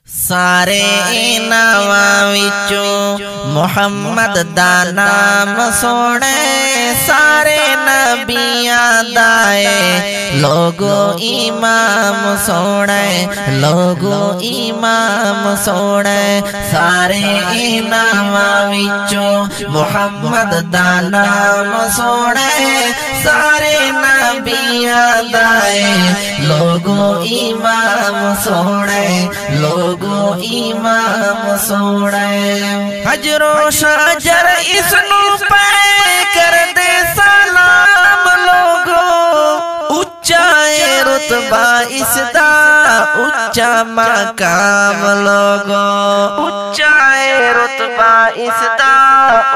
سارے ناماں وچوں محمد دا نام سونے، سارے نبیاں دا لوگو امام سونے، لوگو امام سونے، سارے ناماں وچوں محمد دا نام سونے، سارے نبیاں دا لوگو امام سونے، لوگو امام سونے۔ حجر و شجر اس نو پہ کر دے سلام لوگو، اچا رتبہ اس دا اچا مقام لوگو، اچا رتبہ اس دا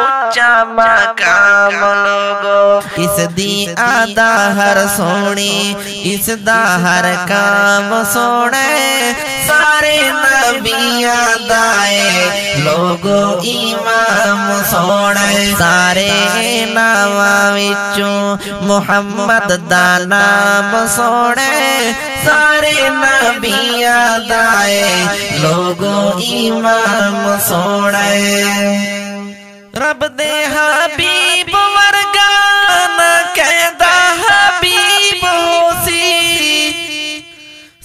اچا مقام لوگو۔ اس دی آدھا ہر سونی، اس دا ہر کام سونے، سارے نبیاں دائے لوگو امام سونے، سارے ناماں وچوں محمد دا نام سونے، سارے نبیاں دائے لوگو امام سونے۔ رب دے حبیب ورگا نہ کہندا حبیب ہو سی،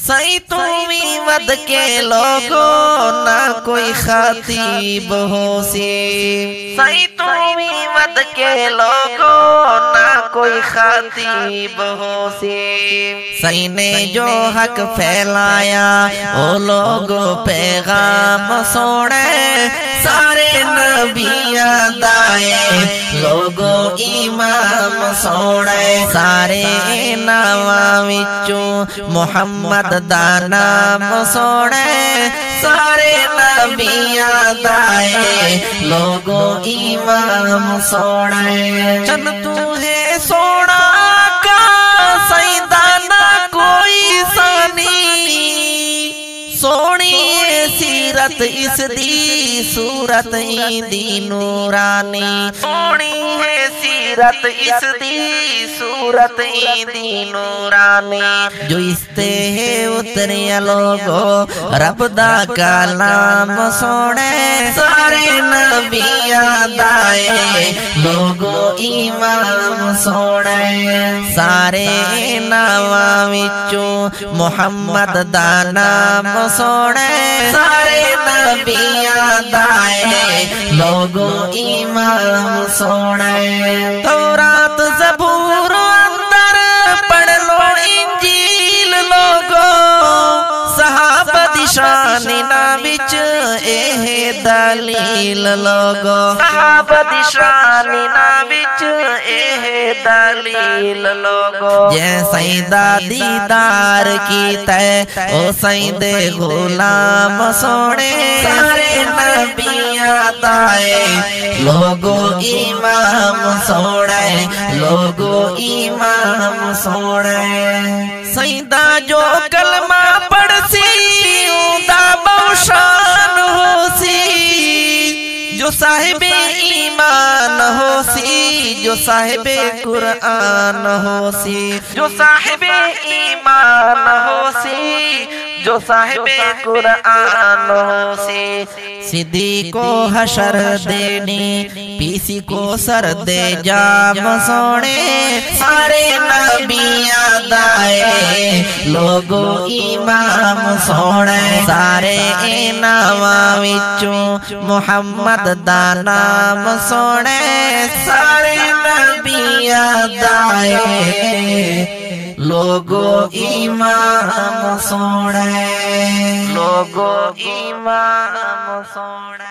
سائیں تو بھی ود کے لوگو نہ کوئی خطیب ہو سی، سائیں تو بھی ود کے لوگو نہ کوئی خطیب ہو سی۔ سائیں نے جو حق پھیلایا او لوگو پیغام سونے، سارے نبیاں دائے لوگو امام سونے، سارے ناماں وچوں محمد دا نام سونے، سارے نبیاں دائے لوگو امام سونے۔ چن تو ہے سونا کا سیدانا کوئی ثانی، سونی سیرت اس دی صورت دی نورانی، سونی ہے سیرت اس دی صورت دی نورانی۔ جو اس تے اتریا لوگو رب دا کلام سونے، سارے نبیاں دائے لوگو امام سونے، سارے ناماں وچوں محمد دا نام سونے، سارے نبیاں دائے لوگو امام سونے۔ تورات زبور اندر پڑھ لو انجیل لوگو، صحابہ دی شان نہ وچ اے دلیل لوگو، صحابہ دی شان نہ وچ اے دلیل لوگو۔ جے سائیں دا دیدار کیتا ہے او سائیں دے غلام سونے، سارے نبیاں دائے لوگو امام سونے، لوگو امام سونے۔ سائیں دا جو کلمہ پڑھ سی اوندا بوشان ہو سی، جو صاحب ایمان ہو سی، جو صاحب قرآن ہو سی، جو صاحب ایمان ہو سی، جو صاحب قرآن ہو سی۔ صدیق کو حشر دینی، پیسی کو سر دے جام سونے، سارے نبیاں دائے لوگو امام سونے، سارے ناماں وچوں محمد دا نام سونے، سارے نبیاں دائے لوگو امام سونے، لوگو امام سونے۔